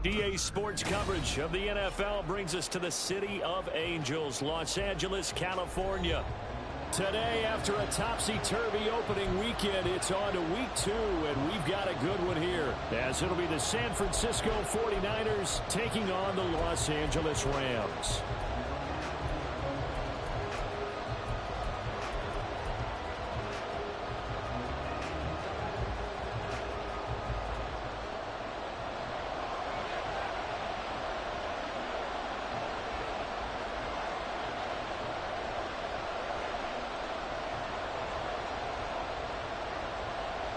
EA Sports coverage of the NFL brings us to the City of Angels, Los Angeles, California. Today, after a topsy-turvy opening weekend, it's on to week 2, and we've got a good one here, as it'll be the San Francisco 49ers taking on the Los Angeles Rams.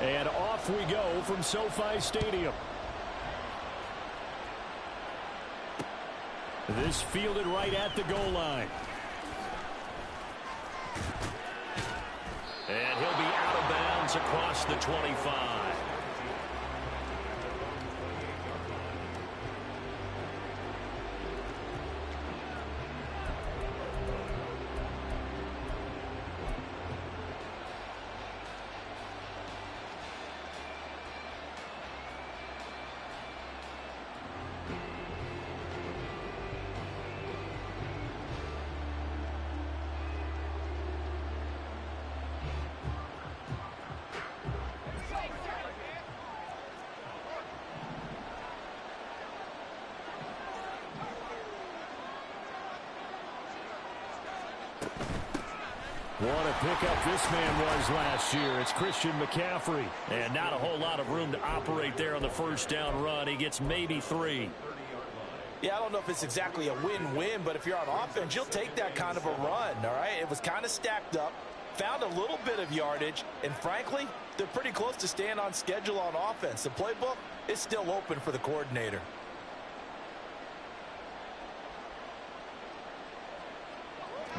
And off we go from SoFi Stadium. This fielded right at the goal line. And he'll be out of bounds across the 25. What a pickup this man was last year. It's Christian McCaffrey. And not a whole lot of room to operate there on the first down run. He gets maybe 3. Yeah, I don't know if it's exactly a win-win, but if you're on offense, you'll take that kind of a run, all right? It was kind of stacked up, found a little bit of yardage, and frankly, they're pretty close to staying on schedule on offense. The playbook is still open for the coordinator.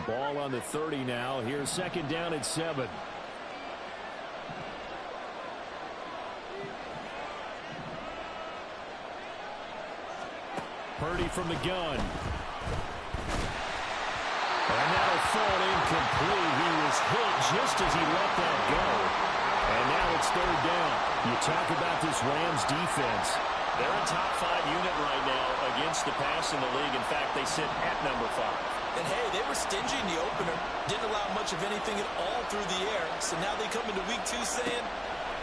Ball on the 30 now. Here's second down and 7. Purdy from the gun. And that'll fall incomplete. He was hit just as he let that go. And now it's third down. You talk about this Rams defense. They're a top 5 unit right now against the pass in the league. In fact, they sit at number 5. And, hey, they were stingy in the opener, didn't allow much of anything at all through the air. So now they come into week 2 saying,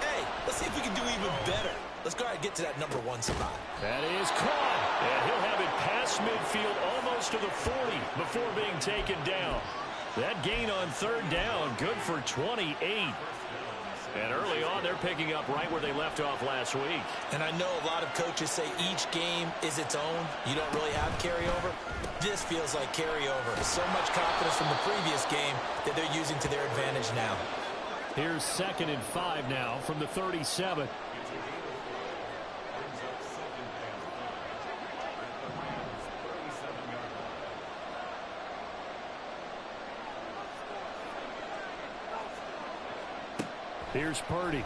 hey, let's see if we can do even better. Let's go ahead and get to that number 1 spot. That is caught. And he'll have it past midfield almost to the 40 before being taken down. That gain on third down, good for 28. And early on, they're picking up right where they left off last week. And I know a lot of coaches say each game is its own. You don't really have carryover. This feels like carryover. So much confidence from the previous game that they're using to their advantage now. Here's second and 5 now from the 37. Here's Purdy.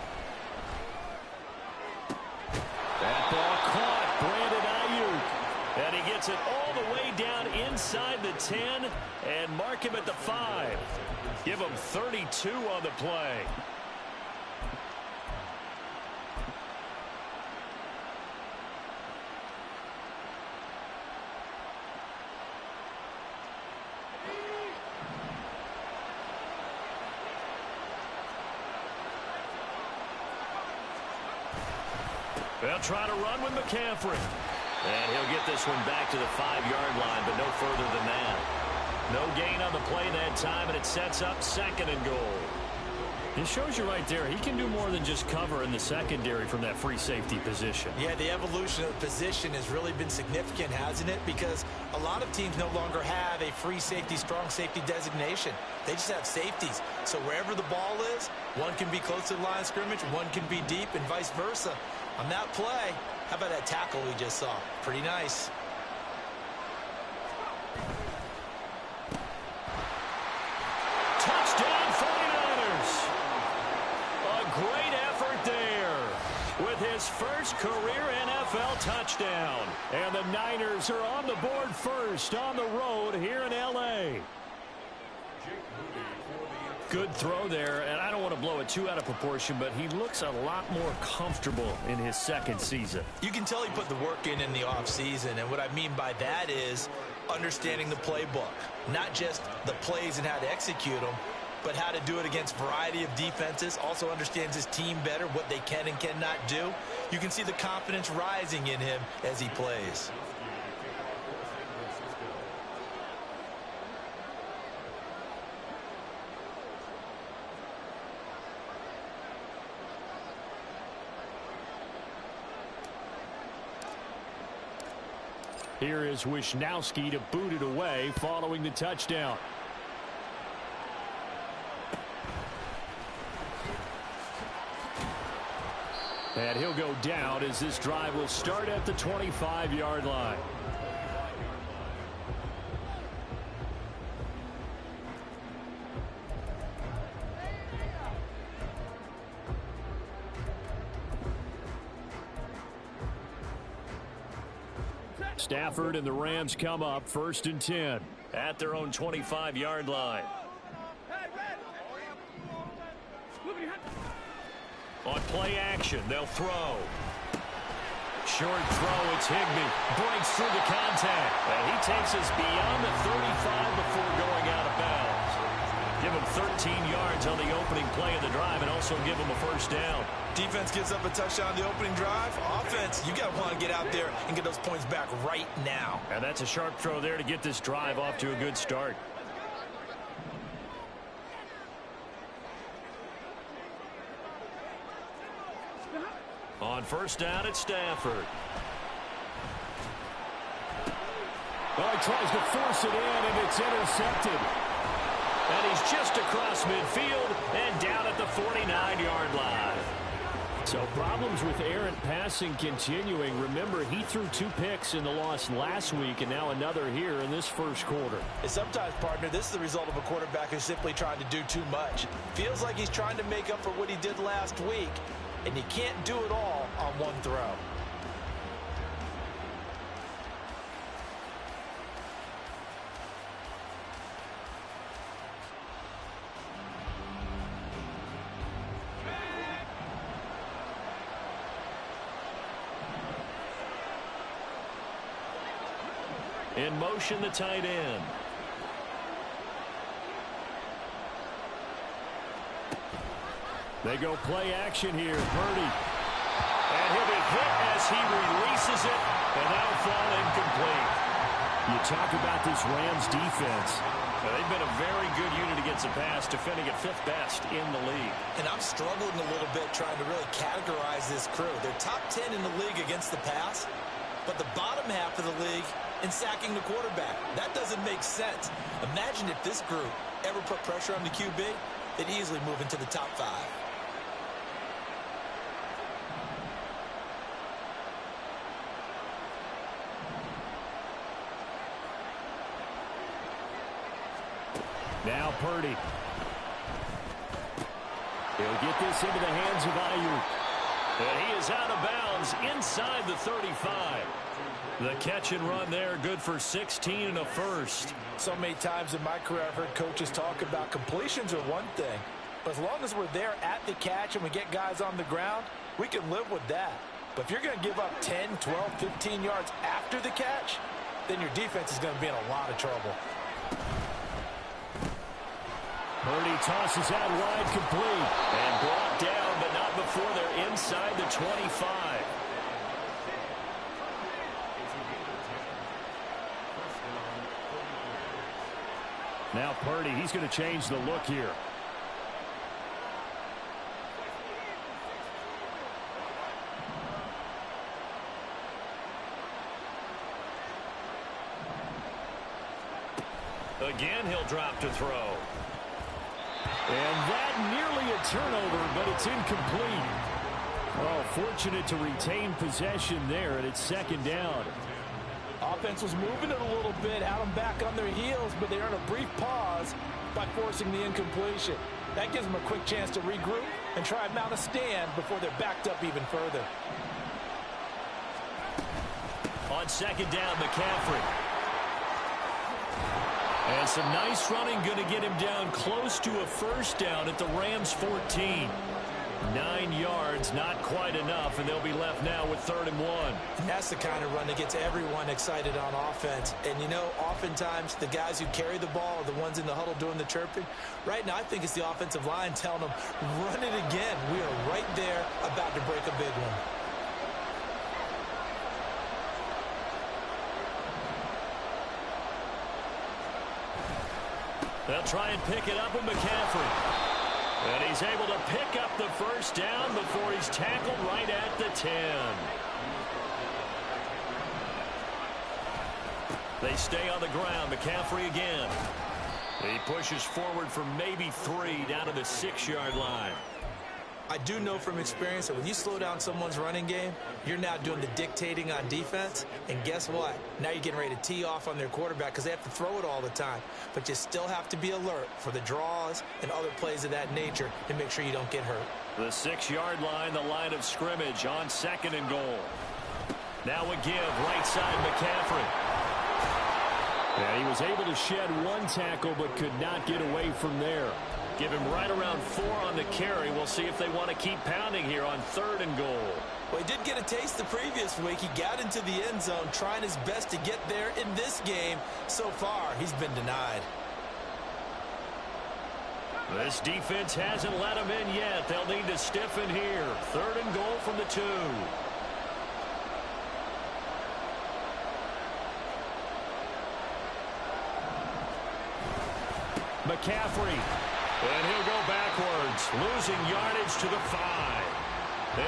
That ball caught. Brandon Ayuk. And he gets it all the way down inside the 10 and mark him at the 5. Give him 32 on the play. They'll try to run with McCaffrey. And he'll get this one back to the 5-yard line, but no further than that. No gain on the play that time, and it sets up second and goal. It shows you right there, he can do more than just cover in the secondary from that free safety position. Yeah, the evolution of the position has really been significant, hasn't it? Because a lot of teams no longer have a free safety, strong safety designation. They just have safeties. So wherever the ball is, one can be close to the line of scrimmage, one can be deep, and vice versa. On that play, how about that tackle we just saw? Pretty nice. Touchdown 49ers. A great effort there with his first career NFL touchdown. And the Niners are on the board first on the road here in L.A. Good throw there, and I don't want to blow it too out of proportion, but he looks a lot more comfortable in his second season. You can tell he put the work in the offseason, and what I mean by that is understanding the playbook. Not just the plays and how to execute them, but how to do it against a variety of defenses. Also understands his team better, what they can and cannot do. You can see the confidence rising in him as he plays. Here is Wisnowski to boot it away following the touchdown. And he'll go down as this drive will start at the 25-yard line. Stafford and the Rams come up 1st and 10 at their own 25-yard line. On play action, they'll throw. Short throw, it's Higbee. Breaks through the contact. And he takes us beyond the 35 before going out of bounds. Give him 13 yards on the opening play of the drive and also give him a first down. Defense gives up a touchdown on the opening drive. Offense, you got to want to get out there and get those points back right now. And that's a sharp throw there to get this drive off to a good start. On first down, it's Stafford. Oh, he tries to force it in, and it's intercepted. And he's just across midfield and down at the 49-yard line. So problems with errant passing continuing. Remember, he threw 2 picks in the loss last week, and now another here in this first quarter. And sometimes, partner, this is the result of a quarterback who's simply trying to do too much. Feels like he's trying to make up for what he did last week, and you can't do it all on one throw. In motion, the tight end. They go play action here. Purdy. And he'll be hit as he releases it, and that'll fall incomplete. You talk about this Rams defense. They've been a very good unit against the pass, defending at 5th best in the league. And I'm struggling a little bit trying to really categorize this crew. They're top 10 in the league against the pass, but the bottom half of the league in sacking the quarterback. That doesn't make sense. Imagine if this group ever put pressure on the QB, they'd easily move into the top 5. Now Purdy. He'll get this into the hands of Ayuk. And he is out of bounds inside the 35. The catch and run there, good for 16 and a first. So many times in my career I've heard coaches talk about completions are one thing. But as long as we're there at the catch and we get guys on the ground, we can live with that. But if you're going to give up 10, 12, 15 yards after the catch, then your defense is going to be in a lot of trouble. Purdy tosses out wide, complete. And brought down, but not before they're inside the 25. Now Purdy, he's going to change the look here. Again, he'll drop to throw. And that nearly a turnover, but it's incomplete. Oh, fortunate to retain possession there, and it's 2nd down. Offense was moving it a little bit, had them back on their heels, but they earned a brief pause by forcing the incompletion. That gives them a quick chance to regroup and try and mount a stand before they're backed up even further. On 2nd down, McCaffrey. And some nice running going to get him down close to a first down at the Rams 14. 9 yards, not quite enough, and they'll be left now with 3rd and 1. And that's the kind of run that gets everyone excited on offense. And, you know, oftentimes the guys who carry the ball are the ones in the huddle doing the chirping. Right now, I think it's the offensive line telling them, run it again. We are right there about to break a big one. They'll try and pick it up with McCaffrey. And he's able to pick up the first down before he's tackled right at the 10. They stay on the ground. McCaffrey again. He pushes forward for maybe 3 down to the 6-yard line. I do know from experience that when you slow down someone's running game, you're now doing the dictating on defense. And guess what? Now you're getting ready to tee off on their quarterback because they have to throw it all the time. But you still have to be alert for the draws and other plays of that nature to make sure you don't get hurt. The 6-yard line, the line of scrimmage on 2nd and goal. Now a give, right side McCaffrey. Yeah, he was able to shed 1 tackle but could not get away from there. Give him right around 4 on the carry. We'll see if they want to keep pounding here on 3rd and goal. Well, he did get a taste the previous week. He got into the end zone trying his best to get there in this game. So far, he's been denied. This defense hasn't let him in yet. They'll need to stiffen here. 3rd and goal from the 2. McCaffrey. And he'll go backwards, losing yardage to the 5.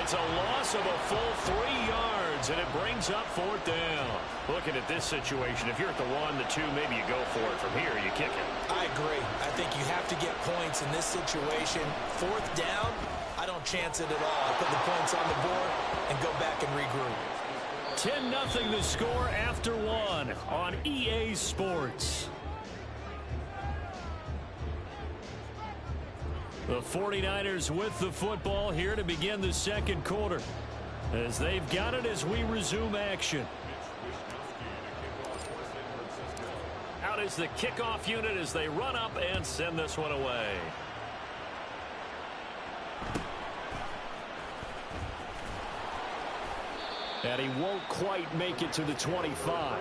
It's a loss of a full 3 yards, and it brings up 4th down. Looking at this situation, if you're at the 1, the 2, maybe you go for it. From here, you kick it. I agree. I think you have to get points in this situation. 4th down, I don't chance it at all. I put the points on the board and go back and regroup. 10-0 the score after 1 on EA Sports. The 49ers with the football here to begin the 2nd quarter, as they've got it as we resume action. Out is the kickoff unit as they run up and send this one away. And he won't quite make it to the 25.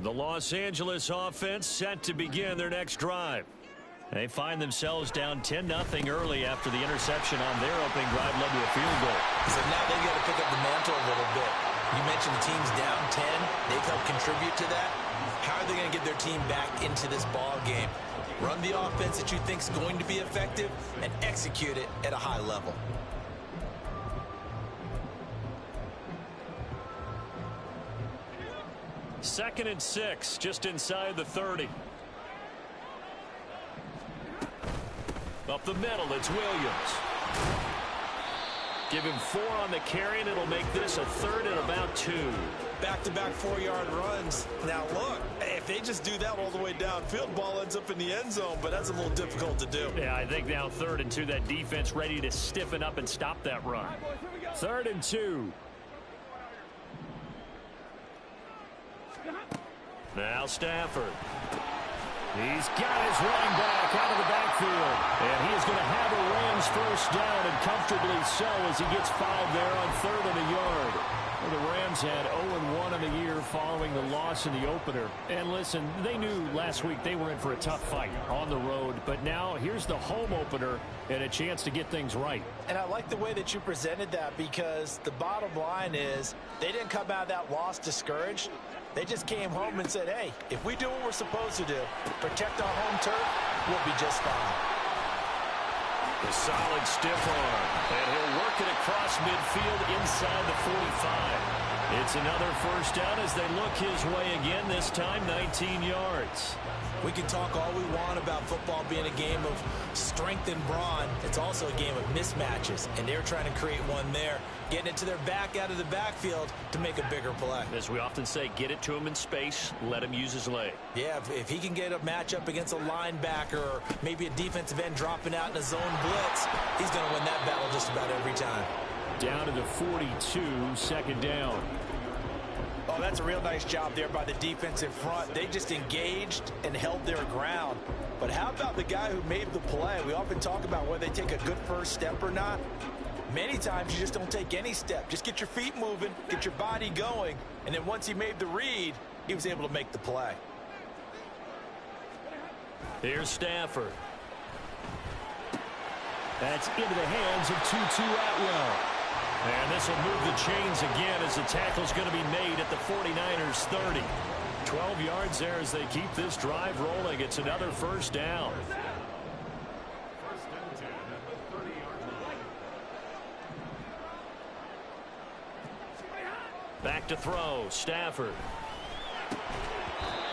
The Los Angeles offense set to begin their next drive. They find themselves down 10-0 early after the interception on their opening drive led to a field goal. So now they've got to pick up the mantle a little bit. You mentioned the team's down 10. They've helped contribute to that. How are they going to get their team back into this ball game? Run the offense that you think is going to be effective and execute it at a high level. Second and 6, just inside the 30. Up the middle, it's Williams. Give him 4 on the carry, and it'll make this a 3rd and about 2. Back-to-back 4-yard runs. Now, look, if they just do that all the way downfield, ball ends up in the end zone, but that's a little difficult to do. Yeah, I think now 3rd and 2, that defense ready to stiffen up and stop that run. 3rd and 2. Now Stafford. He's got his running back out of the backfield. And he is going to have a Rams first down, and comfortably so, as he gets fouled there on 3rd and a yard. Well, the Rams had 0-1 in the year following the loss in the opener. And listen, they knew last week they were in for a tough fight on the road. But now here's the home opener and a chance to get things right. And I like the way that you presented that, because the bottom line is they didn't come out of that loss discouraged. They just came home and said, hey, if we do what we're supposed to do, protect our home turf, we'll be just fine. A solid stiff arm, and he'll work it across midfield inside the 45. It's another first down as they look his way again, this time 19 yards. We can talk all we want about football being a game of strength and brawn. It's also a game of mismatches, and they're trying to create one there, getting it to their back out of the backfield to make a bigger play. As we often say, get it to him in space, let him use his leg. Yeah, if he can get a matchup against a linebacker or maybe a defensive end dropping out in a zone blitz, he's going to win that battle just about every time. Down to the 42, second down. Oh, that's a real nice job there by the defensive front. They just engaged and held their ground. But how about the guy who made the play? We often talk about whether they take a good first step or not. Many times you just don't take any step. Just get your feet moving, get your body going, and then once he made the read, he was able to make the play. Here's Stafford. That's into the hands of Tutu Atwell. And this will move the chains again as the tackle's going to be made at the 49ers 30. 12 yards there as they keep this drive rolling. It's another first down. Back to throw, Stafford.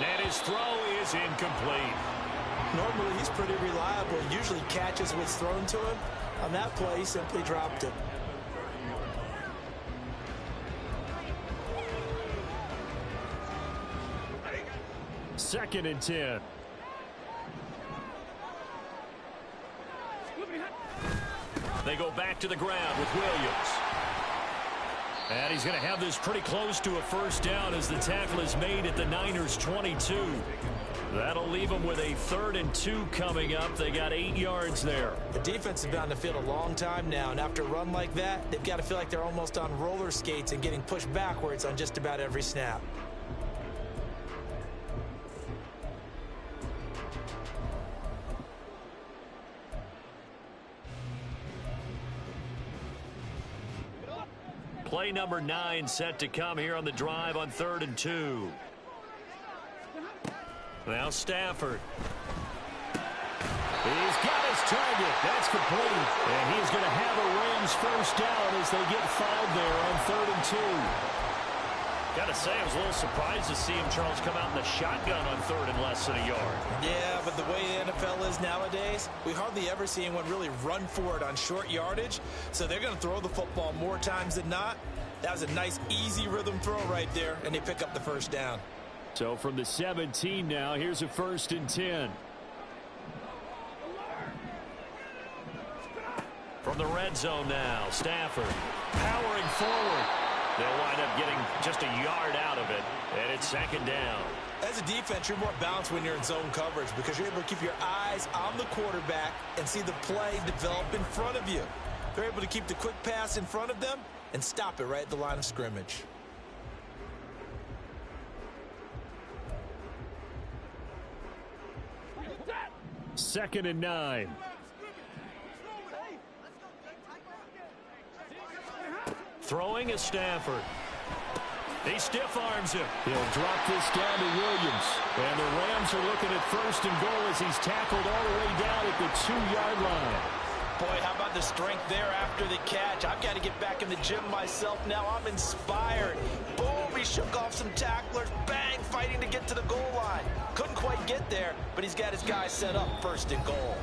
And his throw is incomplete. Normally he's pretty reliable. Usually catches what's thrown to him. On that play, he simply dropped it. Second and 10. They go back to the ground with Williams. And he's going to have this pretty close to a first down as the tackle is made at the Niners 22. That'll leave them with a 3rd and 2 coming up. They got 8 yards there. The defense has been on the field a long time now, and after a run like that, they've got to feel like they're almost on roller skates and getting pushed backwards on just about every snap. Play number 9 set to come here on the drive on 3rd and 2. Now Stafford. He's got his target. That's complete. And he's going to have a Rams first down as they get fouled there on 3rd and 2. Got to say, I was a little surprised to see him, Charles, come out in the shotgun on 3rd and less than a yard. Yeah, but the way the NFL is nowadays, we hardly ever see anyone really run for it on short yardage. So they're going to throw the football more times than not. That was a nice, easy rhythm throw right there, and they pick up the first down. So from the 17 now, here's a 1st and 10. From the red zone now, Stafford powering forward. They'll wind up getting just a yard out of it, and it's 2nd down. As a defense, you're more balanced when you're in zone coverage because you're able to keep your eyes on the quarterback and see the play develop in front of you. They're able to keep the quick pass in front of them and stop it right at the line of scrimmage. Second and 9. Throwing is Stafford. He stiff arms him. He'll drop this down to Williams. And the Rams are looking at 1st and goal as he's tackled all the way down at the 2-yard line. Boy, how about the strength there after the catch? I've got to get back in the gym myself now. I'm inspired. Boom, he shook off some tacklers. Bang, fighting to get to the goal line. Couldn't quite get there, but he's got his guys set up 1st and goal.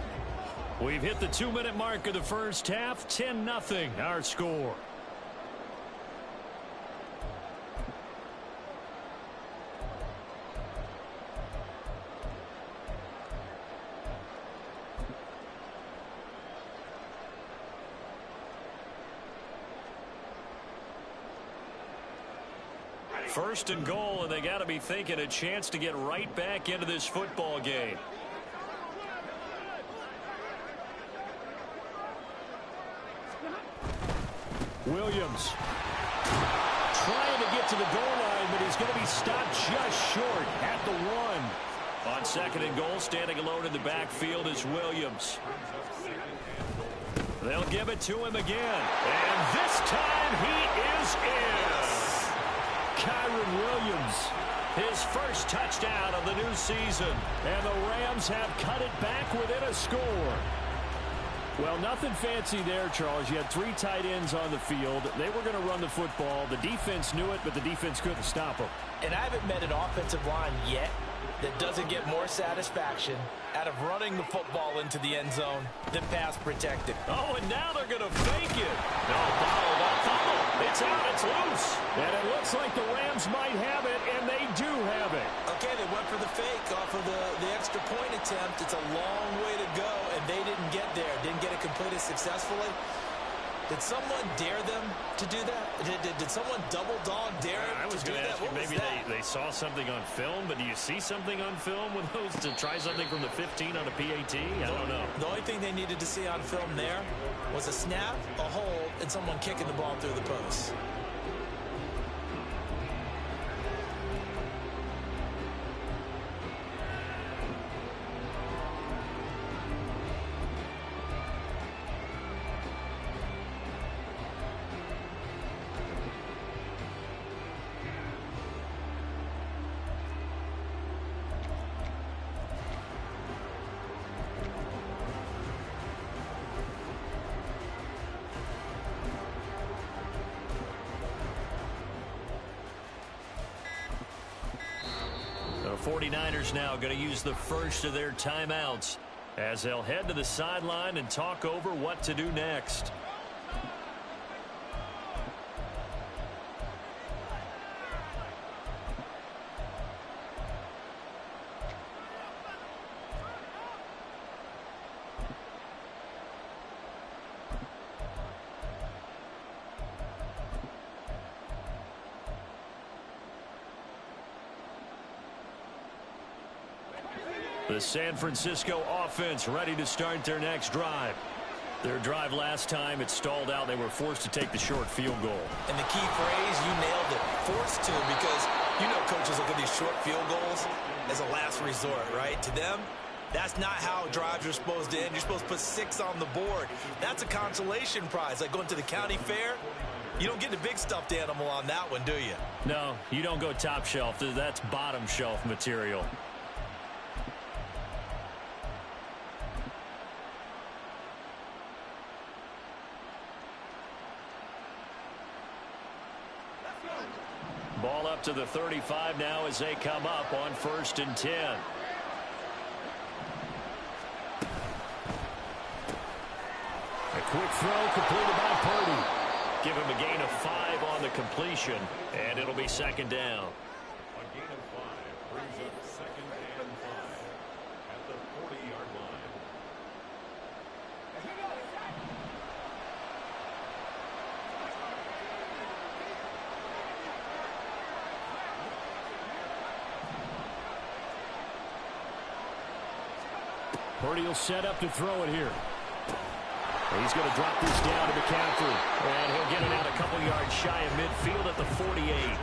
We've hit the 2-minute mark of the first half. 10-0 our score. First and goal, and they got to be thinking a chance to get right back into this football game. Williams trying to get to the goal line, but he's going to be stopped just short at the 1. On 2nd and goal, standing alone in the backfield is Williams. They'll give it to him again, and this time he is in. Kyron Williams, his first touchdown of the new season, and the Rams have cut it back within a score. Well, nothing fancy there, Charles. You had 3 tight ends on the field. They were going to run the football. The defense knew it, but the defense couldn't stop them. And I haven't met an offensive line yet that doesn't get more satisfaction out of running the football into the end zone than pass protected. Oh, and now they're going to fake it. No, follow. It's out. It's loose. And it looks like the Rams might have it, and they do have it. Okay, they went for the fake off of the extra point attempt. It's a long way to go, and they didn't get there. Didn't get it completed successfully. Did someone dare them to do that? Did someone double dog dare I was to do going to that? ask you, maybe they saw something on film, but do you see something on film with those to try something from the 15 on a PAT? I don't know. The only thing they needed to see on film there was a snap, a hold, and someone kicking the ball through the post. The 49ers now going to use the first of their timeouts as they'll head to the sideline and talk over what to do next. The San Francisco offense ready to start their next drive. Their drive last time, it stalled out. They were forced to take the short field goal. And the key phrase, you nailed it, forced to, because you know coaches look at these short field goals as a last resort, right? To them, that's not how drives are supposed to end. You're supposed to put 6 on the board. That's a consolation prize, like going to the county fair. You don't get the big stuffed animal on that one, do you? No, you don't go top shelf. That's bottom shelf material. Ball up to the 35 now as they come up on 1st and 10. A quick throw completed by Purdy. Give him a gain of 5 on the completion, and it'll be 2nd down. A gain of 5 brings up 2nd and 5 at the 40-yard line. Purdy will set up to throw it here. He's going to drop this down to McCaffrey. And he'll get it out a couple yards shy of midfield at the 48.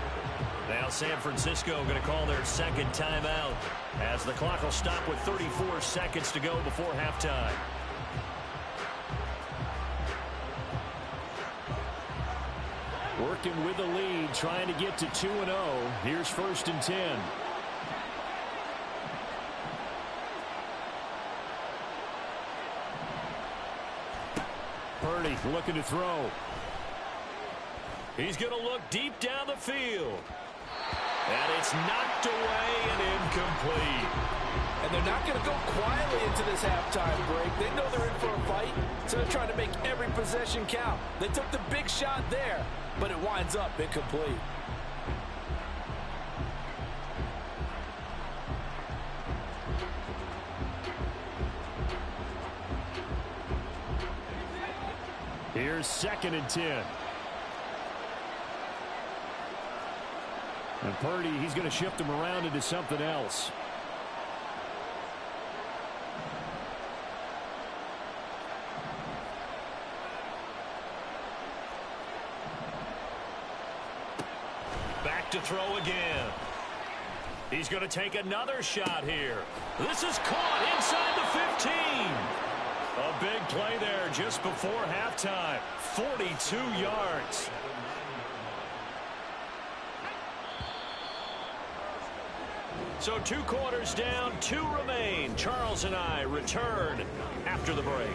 Now San Francisco going to call their 2nd timeout as the clock will stop with 34 seconds to go before halftime. Working with the lead, trying to get to 2-0. Here's 1st and 10. Purdy looking to throw. He's going to look deep down the field. And it's knocked away and incomplete. And they're not going to go quietly into this halftime break. They know they're in for a fight, so they're trying to make every possession count. They took the big shot there, but it winds up incomplete. Here's 2nd and 10. And Purdy, he's going to shift him around into something else. Back to throw again. He's going to take another shot here. This is caught inside the 15. A big play there just before halftime. 42 yards. So 2 quarters down, 2 remain. Charles and I return after the break.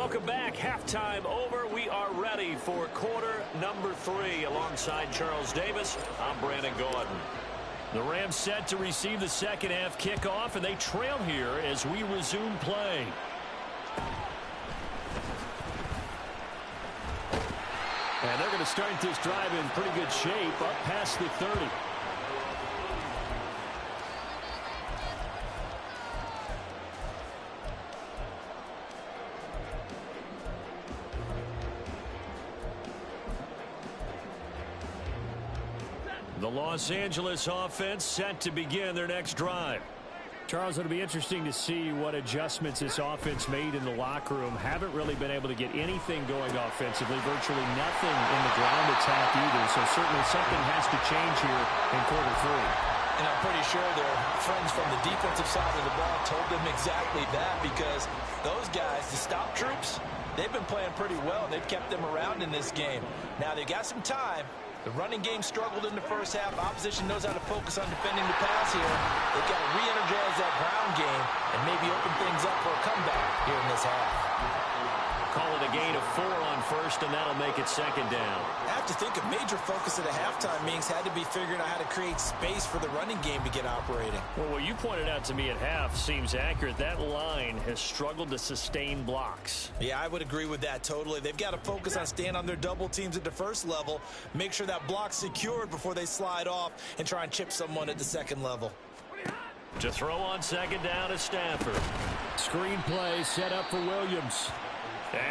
Welcome back. Halftime over. We are ready for quarter number 3. Alongside Charles Davis, I'm Brandon Gordon. The Rams set to receive the second half kickoff, and they trail here as we resume play. And they're going to start this drive in pretty good shape, up past the 30. The Los Angeles offense set to begin their next drive. Charles, it'll be interesting to see what adjustments this offense made in the locker room. Haven't really been able to get anything going offensively, virtually nothing in the ground attack either. So certainly something has to change here in quarter 3. And I'm pretty sure their friends from the defensive side of the ball told them exactly that, because those guys, the stop troops, they've been playing pretty well. They've kept them around in this game. Now they've got some time. The running game struggled in the first half. Opposition knows how to focus on defending the pass here. They've got to re-energize that ground game and maybe open things up for a comeback here in this half. Call it a gain of 4 on first, and that'll make it second down. I have to think a major focus of the halftime meetings had to be figuring out how to create space for the running game to get operating. Well, what you pointed out to me at half seems accurate. That line has struggled to sustain blocks. Yeah, I would agree with that totally. They've got to focus on staying on their double teams at the first level, make sure that block's secured before they slide off and try and chip someone at the second level. To throw on second down is Stafford. Screen play set up for Williams.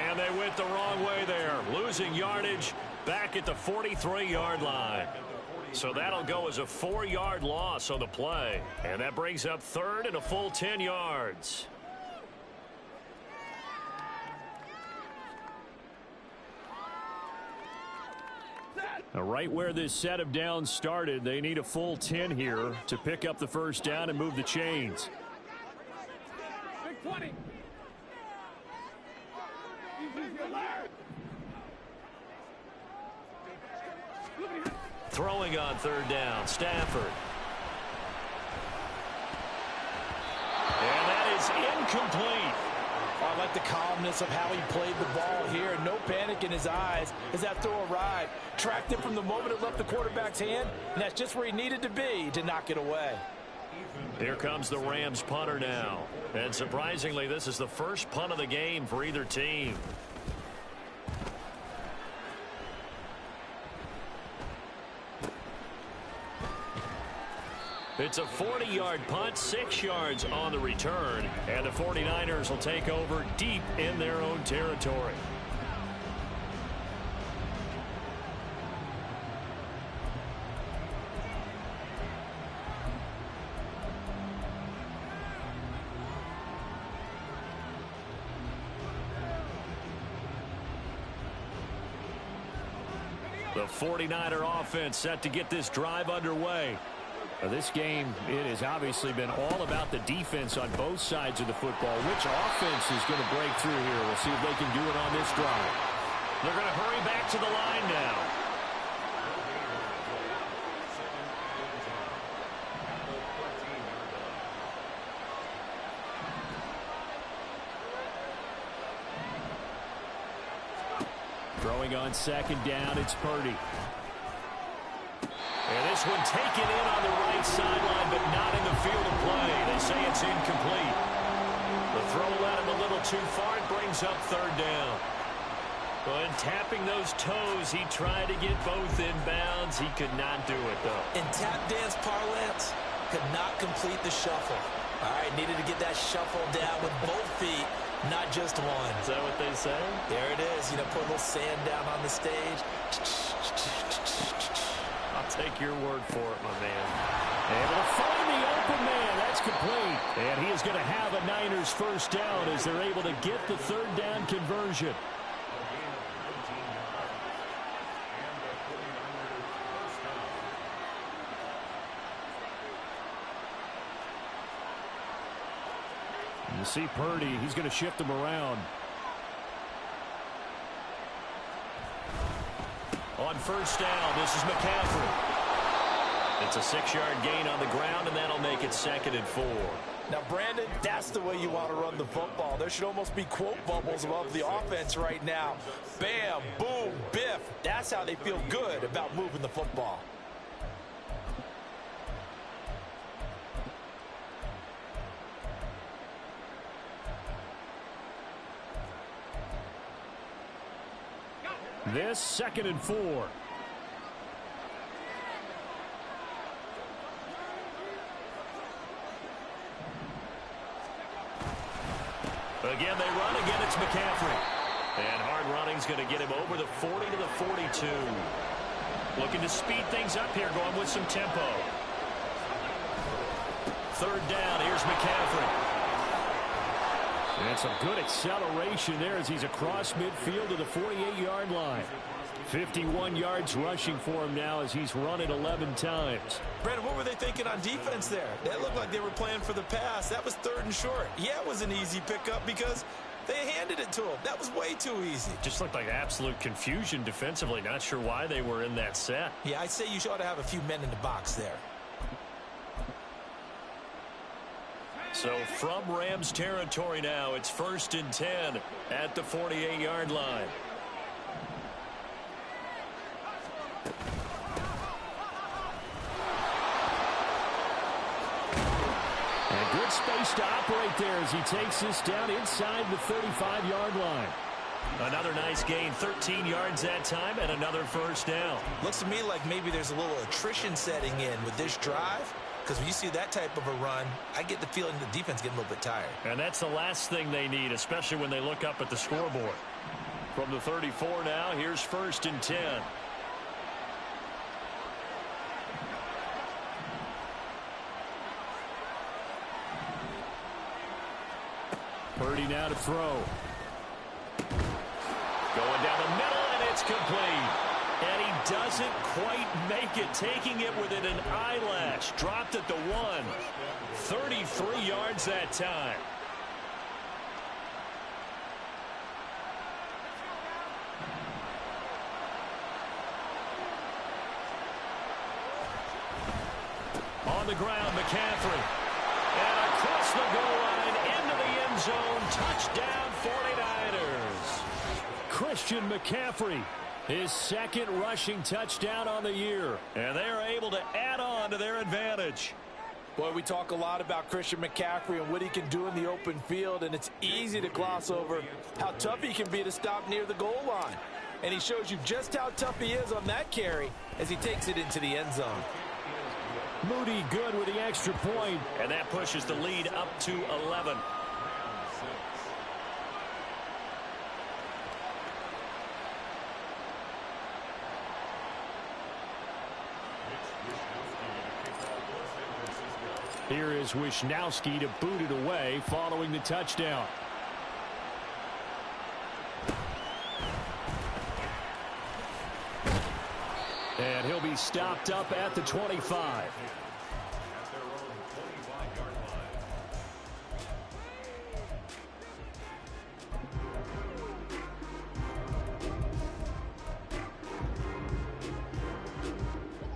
And they went the wrong way there, losing yardage back at the 43-yard line. So that'll go as a 4-yard loss on the play. And that brings up third and a full 10 yards. Now, right where this set of downs started, they need a full 10 here to pick up the first down and move the chains. Big 20. Throwing on third down, Stafford. And that is incomplete. I like the calmness of how he played the ball here. No panic in his eyes as that throw arrived. Tracked it from the moment it left the quarterback's hand, and that's just where he needed to be to knock it away. Here comes the Rams punter now. And surprisingly, this is the first punt of the game for either team. It's a 40-yard punt, 6 yards on the return, and the 49ers will take over deep in their own territory. The 49er offense set to get this drive underway. This game, it has obviously been all about the defense on both sides of the football. Which offense is going to break through here? We'll see if they can do it on this drive. They're going to hurry back to the line now. Throwing on second down, it's Purdy. And this one taken in on the right sideline, but not in the field of play. They say it's incomplete. The throw led him a little too far. It brings up third down. But tapping those toes, he tried to get both in bounds. He could not do it, though. In tap dance parlance, could not complete the shuffle. All right, needed to get that shuffle down with both feet, not just one. Is that what they say? There it is. You know, put a little sand down on the stage. Take your word for it, my man. Able to find the open man. That's complete. And he is going to have a Niners first down as they're able to get the third down conversion. You see Purdy, he's going to shift him around. On first down, this is McCaffrey. It's a 6-yard gain on the ground, and that'll make it 2nd and 4. Now, Brandon, that's the way you want to run the football. There should almost be quote bubbles above the offense right now. Bam, boom, biff. That's how they feel good about moving the football. This 2nd and 4. Again, they run. Again, it's McCaffrey. And hard running's going to get him over the 40 to the 42. Looking to speed things up here, going with some tempo. 3rd down. Here's McCaffrey. And some good acceleration there as he's across midfield to the 48-yard line. 51 yards rushing for him now as he's run it 11 times. Brandon, what were they thinking on defense there? That looked like they were playing for the pass. That was 3rd and short. Yeah, it was an easy pickup because they handed it to him. That was way too easy. Just looked like absolute confusion defensively. Not sure why they were in that set. Yeah, I'd say you ought to have a few men in the box there. So from Rams territory now, it's 1st and 10 at the 48-yard line. And good space to operate there as he takes this down inside the 35-yard line. Another nice gain, 13 yards that time, and another 1st down. Looks to me like maybe there's a little attrition setting in with this drive. Because when you see that type of a run, I get the feeling the defense getting a little bit tired. And that's the last thing they need, especially when they look up at the scoreboard. From the 34 now, here's 1st and 10. Purdy now to throw. Going down the middle, and it's complete. And he doesn't quite make it, taking it within an eyelash. Dropped at the 1. 33 yards that time. On the ground, McCaffrey. And across the goal line, into the end zone. Touchdown, 49ers. Christian McCaffrey. His 2nd rushing touchdown on the year. And they are able to add on to their advantage. Boy, we talk a lot about Christian McCaffrey and what he can do in the open field, and it's easy to gloss over how tough he can be to stop near the goal line. And he shows you just how tough he is on that carry as he takes it into the end zone. Moody good with the extra point, and that pushes the lead up to 11. Here is Wisnowski to boot it away following the touchdown. And he'll be stopped up at the 25.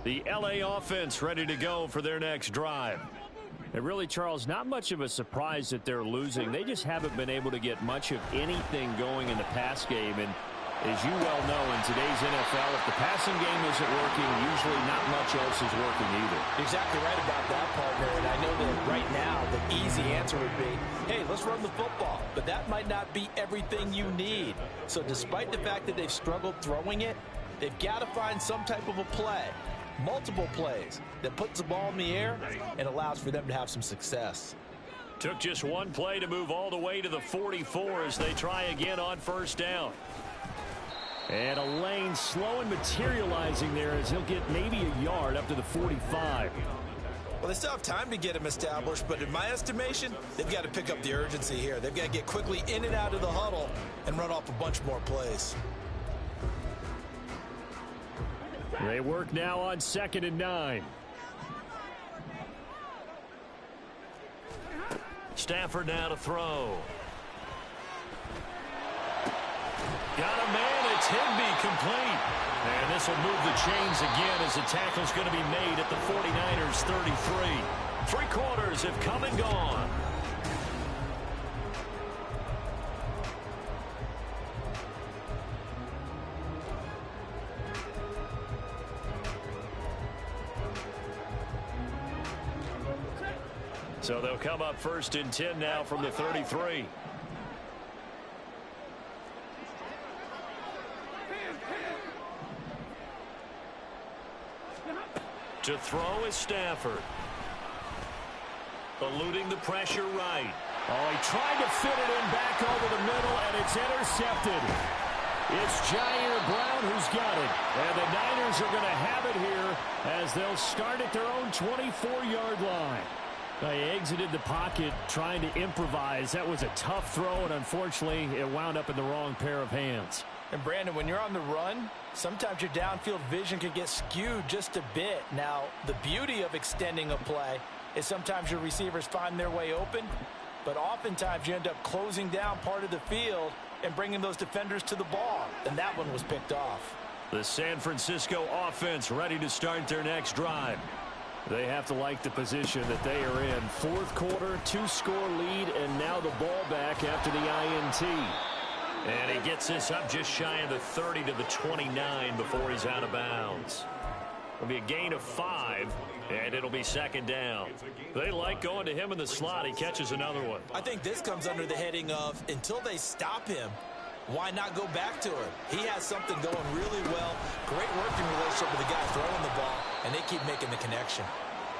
The LA offense ready to go for their next drive. And really, Charles, not much of a surprise that they're losing. They just haven't been able to get much of anything going in the pass game. And as you well know, in today's NFL, if the passing game isn't working, usually not much else is working either. Exactly right about that, partner. And I know that right now the easy answer would be, hey, let's run the football. But that might not be everything you need. So despite the fact that they've struggled throwing it, they've got to find some type of a play. Multiple plays that puts the ball in the air and allows for them to have some success. Took just one play to move all the way to the 44 as they try again on 1st down. And a lane slow and materializing there as he'll get maybe a yard up to the 45. Well, they still have time to get him established, but in my estimation, they've got to pick up the urgency here. They've got to get quickly in and out of the huddle and run off a bunch more plays. They work now on 2nd and 9. Stafford now to throw. Got a man. It's Higbee complete. And this will move the chains again as the tackle's going to be made at the 49ers 33. Three quarters have come and gone. So they'll come up 1st and 10 now from the 33. To throw is Stafford. Eluding the pressure right. Oh, he tried to fit it in back over the middle, and it's intercepted. It's Jair Brown who's got it. And the Niners are going to have it here as they'll start at their own 24-yard line. They exited the pocket trying to improvise. That was a tough throw, and unfortunately, it wound up in the wrong pair of hands. And, Brandon, when you're on the run, sometimes your downfield vision can get skewed just a bit. Now, the beauty of extending a play is sometimes your receivers find their way open, but oftentimes you end up closing down part of the field and bringing those defenders to the ball, and that one was picked off. The San Francisco offense ready to start their next drive. They have to like the position that they are in. Fourth quarter, 2-score lead, and now the ball back after the INT. And he gets this up just shy of the 30 to the 29 before he's out of bounds. It'll be a gain of 5, and it'll be 2nd down. They like going to him in the slot. He catches another one. I think this comes under the heading of until they stop him, why not go back to him? He has something going really well. Great working relationship with the guy throwing the ball, and they keep making the connection.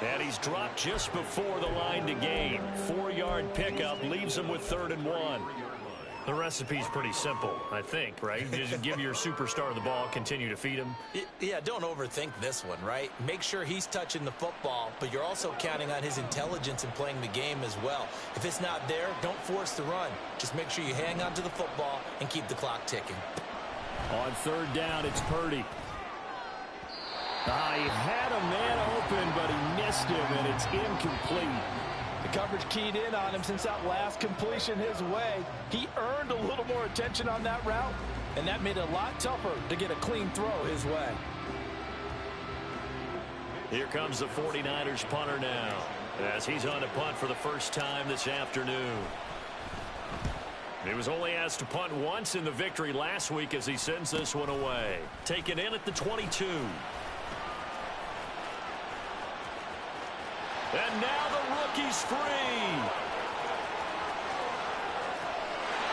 And he's dropped just before the line to gain. 4-yard pickup leaves him with 3rd and 1. The recipe's pretty simple, I think, right? Just give your superstar the ball, continue to feed him. Yeah, don't overthink this one, right? Make sure he's touching the football, but you're also counting on his intelligence in playing the game as well. If it's not there, don't force the run. Just make sure you hang on to the football and keep the clock ticking. On 3rd down, it's Purdy. He had a man open, but he missed him, and it's incomplete. The coverage keyed in on him since that last completion his way. He earned a little more attention on that route, and that made it a lot tougher to get a clean throw his way. Here comes the 49ers punter now, as he's on to punt for the first time this afternoon. He was only asked to punt once in the victory last week as he sends this one away. Taken in at the 22. And now the rookie's free.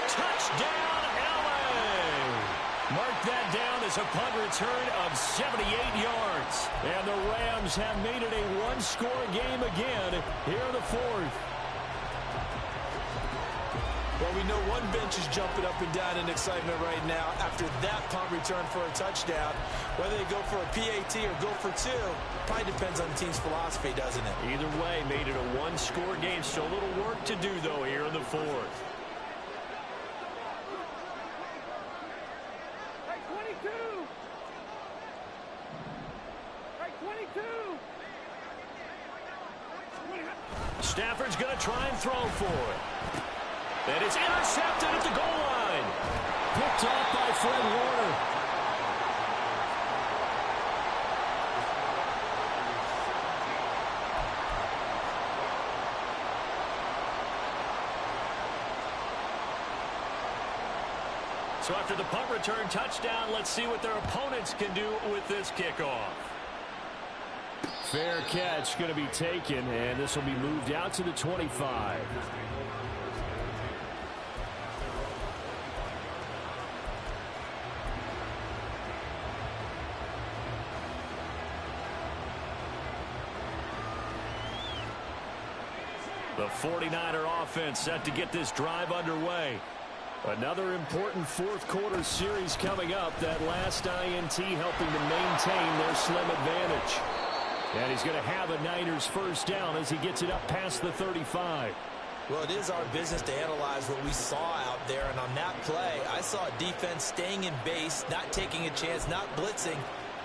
Touchdown, LA. Mark that down as a punt return of 78 yards. And the Rams have made it a one-score game again here in the 4th. Well, we know one bench is jumping up and down in excitement right now after that punt return for a touchdown. Whether they go for a PAT or go for 2, probably depends on the team's philosophy, doesn't it? Either way, made it a one-score game. Still a little work to do, though, here in the 4th. Stafford's going to try and throw for it. And it's intercepted at the goal line. Picked off by Fred Warner. So after the punt return touchdown, let's see what their opponents can do with this kickoff. Fair catch going to be taken, and this will be moved out to the 25. The 49er offense set to get this drive underway. Another important fourth quarter series coming up. That last INT helping to maintain their slim advantage. And he's going to have a Niners first down as he gets it up past the 35. Well, it is our business to analyze what we saw out there. And on that play, I saw a defense staying in base, not taking a chance, not blitzing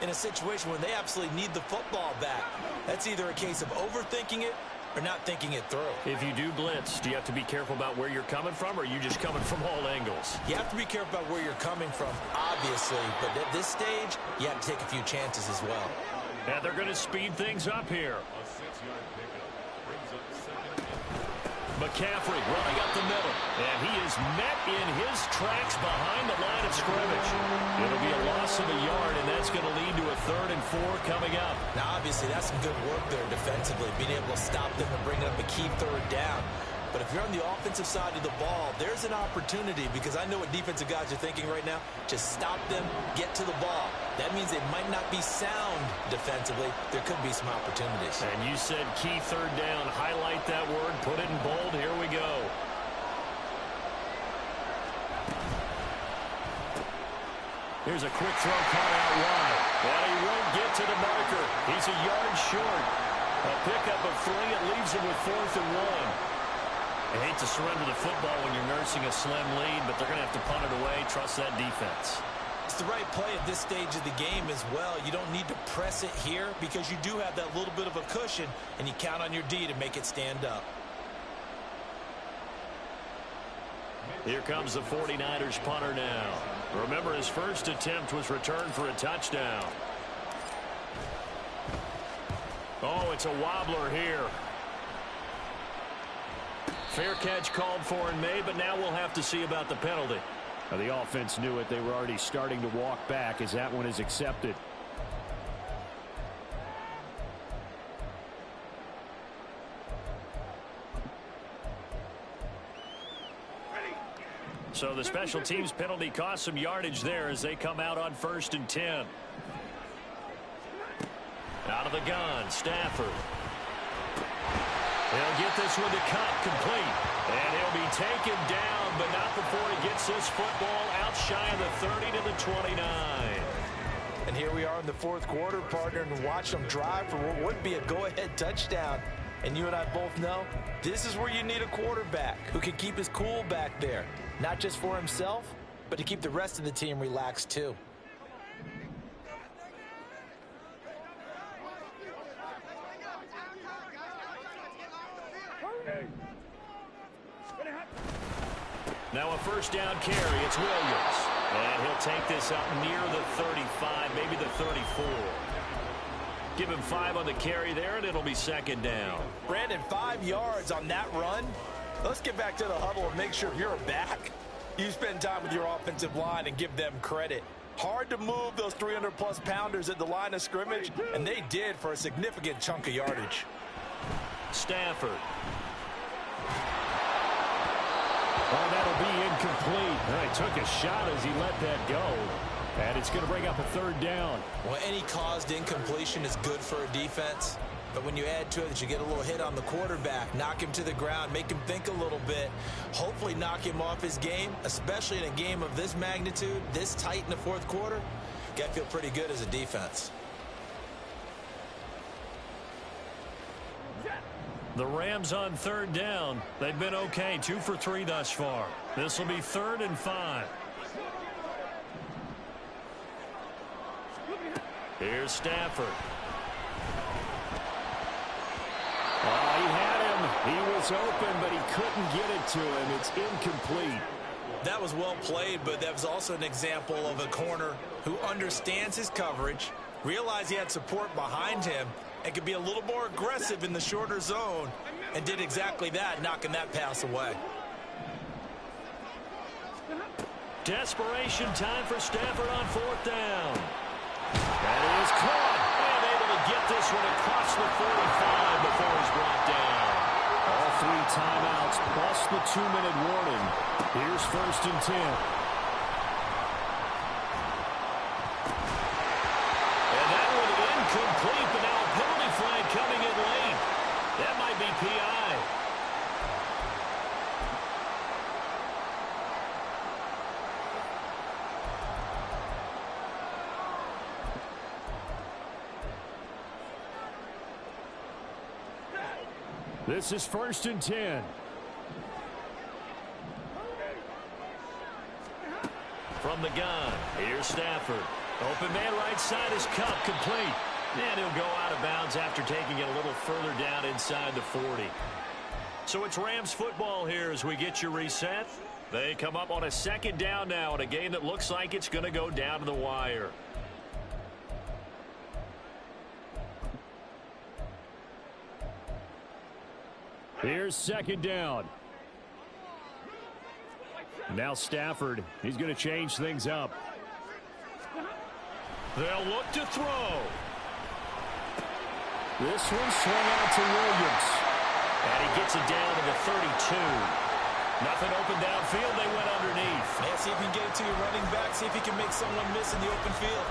in a situation where they absolutely need the football back. That's either a case of overthinking it or not thinking it through. If you do blitz, do you have to be careful about where you're coming from, or are you just coming from all angles? You have to be careful about where you're coming from, obviously. But at this stage, you have to take a few chances as well. And they're going to speed things up here. A 6-yard pickup. brings up second and McCaffrey running up the middle. And he is met in his tracks behind the line of scrimmage. It'll be a loss of a yard, and that's going to lead to a 3rd and 4 coming up. Now, obviously, that's some good work there defensively, being able to stop them and bring up a key 3rd down. But if you're on the offensive side of the ball, there's an opportunity, because I know what defensive guys are thinking right now. Just stop them, get to the ball. That means they might not be sound defensively. There could be some opportunities. And you said key 3rd down. Highlight that word. Put it in bold. Here we go. Here's a quick throw caught out wide. And he won't get to the marker. He's a yard short. A pickup of 3. It leaves him with 4th and 1. I hate to surrender the football when you're nursing a slim lead, but they're going to have to punt it away. Trust that defense. It's the right play at this stage of the game as well. You don't need to press it here because you do have that little bit of a cushion, and you count on your D to make it stand up. Here comes the 49ers punter now. Remember, his first attempt was returned for a touchdown. Oh, it's a wobbler here. Fair catch called for and made, but now we'll have to see about the penalty. Now, the offense knew it. They were already starting to walk back as that one is accepted. So the special teams penalty cost some yardage there as they come out on 1st and 10. Out of the gun, Stafford. He'll get this one to cut complete. And he'll be taken down, but not before he gets this football out shy of the 30 to the 29. And here we are in the 4th quarter, partner, and watch them drive for what would be a go-ahead touchdown. And you and I both know this is where you need a quarterback who can keep his cool back there. Not just for himself, but to keep the rest of the team relaxed too. Now a 1st down carry. It's Williams. And he'll take this up near the 35, maybe the 34. Give him 5 on the carry there, and it'll be 2nd down. Brandon, 5 yards on that run. Let's get back to the huddle and make sure if you're a back, you spend time with your offensive line and give them credit. Hard to move those 300-plus pounders at the line of scrimmage, and they did for a significant chunk of yardage. Stafford. Oh, that'll be incomplete. He took a shot as he let that go. And it's going to bring up a 3rd down. Well, any caused incompletion is good for a defense. But when you add to it that you get a little hit on the quarterback, knock him to the ground, make him think a little bit, hopefully knock him off his game, especially in a game of this magnitude, this tight in the 4th quarter, got to feel pretty good as a defense. The Rams on 3rd down. They've been okay, 2 for 3 thus far. This will be 3rd and 5. Here's Stafford. Oh, he had him. He was open, but he couldn't get it to him. It's incomplete. That was well played, but that was also an example of a corner who understands his coverage, realized he had support behind him, and could be a little more aggressive in the shorter zone, and did exactly that, knocking that pass away. Desperation time for Stafford on 4th down. That is caught, and able to get this one across the 45 before he's brought down. All 3 timeouts plus the 2-minute warning. Here's 1st and 10. And that one incomplete, but now a penalty flag coming in late. That might be PI. This is 1st and 10. From the gun, here's Stafford. Open man right side is Cup, complete. And he'll go out of bounds after taking it a little further down inside the 40. So it's Rams football here as we get you reset. They come up on a 2nd down now in a game that looks like it's going to go down to the wire. Here's second down. Now Stafford, he's going to change things up. They'll look to throw. This one swung out to Williams. And he gets it down to the 32. Nothing open downfield. They went underneath. Yeah, see if you can get it to your running back. See if you can make someone miss in the open field.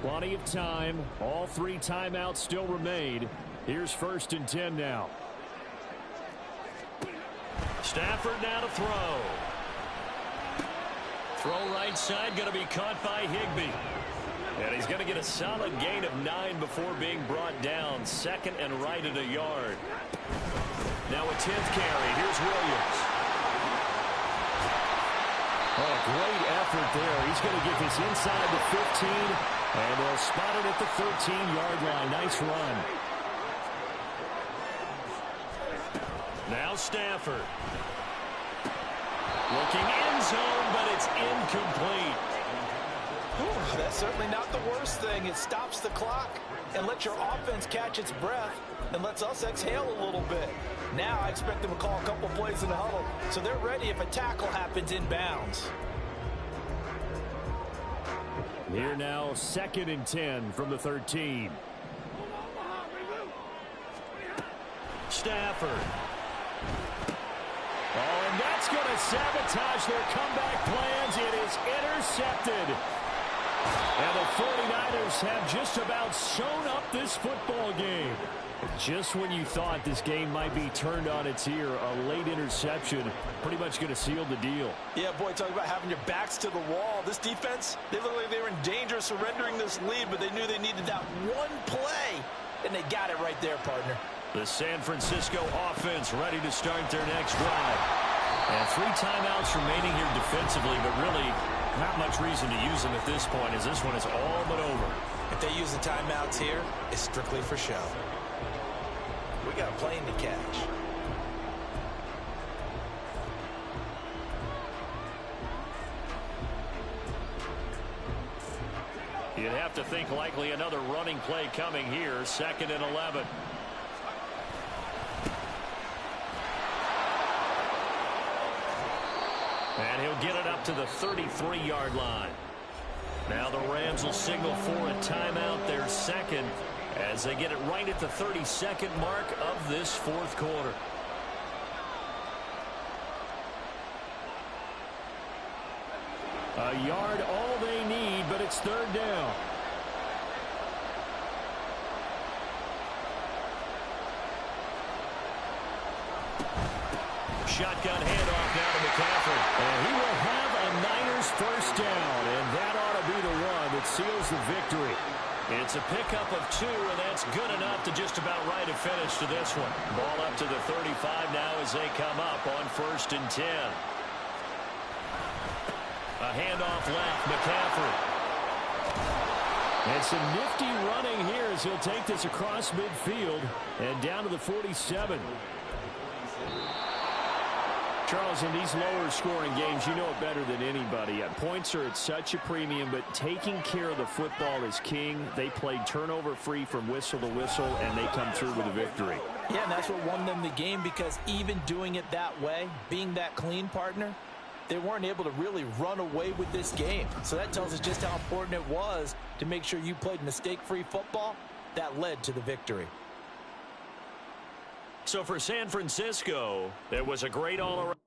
Plenty of time. All 3 timeouts still remain. Here's 1st and 10 now. Stafford now to throw. Throw right side, going to be caught by Higbee. And he's going to get a solid gain of 9 before being brought down. Second and right at a yard. Now a 10th carry. Here's Williams. Oh, great effort there. He's going to get this inside the 15, and they'll spot it at the 13-yard line. Nice run. Now Stafford. Looking end zone, but it's incomplete. Ooh, that's certainly not the worst thing. It stops the clock and lets your offense catch its breath and lets us exhale a little bit. Now I expect them to call a couple plays in the huddle so they're ready if a tackle happens inbounds. Here now, 2nd and 10 from the 13. Stafford. Oh, and that's going to sabotage their comeback plans. It is intercepted. And the 49ers have just about sewn up this football game. Just when you thought this game might be turned on its ear, a late interception pretty much going to seal the deal. Yeah, boy, talk about having your backs to the wall. This defense, they look like they were in danger of surrendering this lead, but they knew they needed that one play, and they got it right there, partner. The San Francisco offense ready to start their next drive. And 3 timeouts remaining here defensively, but really not much reason to use them at this point, as this one is all but over. If they use the timeouts here, it's strictly for show. We got a plane to catch. You'd have to think likely another running play coming here. 2nd and 11. And he'll get it up to the 33-yard line. Now the Rams will signal for a timeout, their second, as they get it right at the 32nd mark of this 4th quarter. A yard all they need, but it's 3rd down. Shotgun handoff now to McCaffrey. And he will have a Niners 1st down, and that ought to be the one that seals the victory. It's a pickup of 2, and that's good enough to just about right a finish to this one. Ball up to the 35 now as they come up on 1st and 10. A handoff left, McCaffrey. And some nifty running here as he'll take this across midfield and down to the 47. Charles, in these lower scoring games, you know it better than anybody. Points are at such a premium, but taking care of the football is king. They played turnover free from whistle to whistle, and they come through with a victory. Yeah, and that's what won them the game, because even doing it that way, being that clean, partner, they weren't able to really run away with this game. So that tells us just how important it was to make sure you played mistake-free football. That led to the victory. So for San Francisco, it was a great all-around.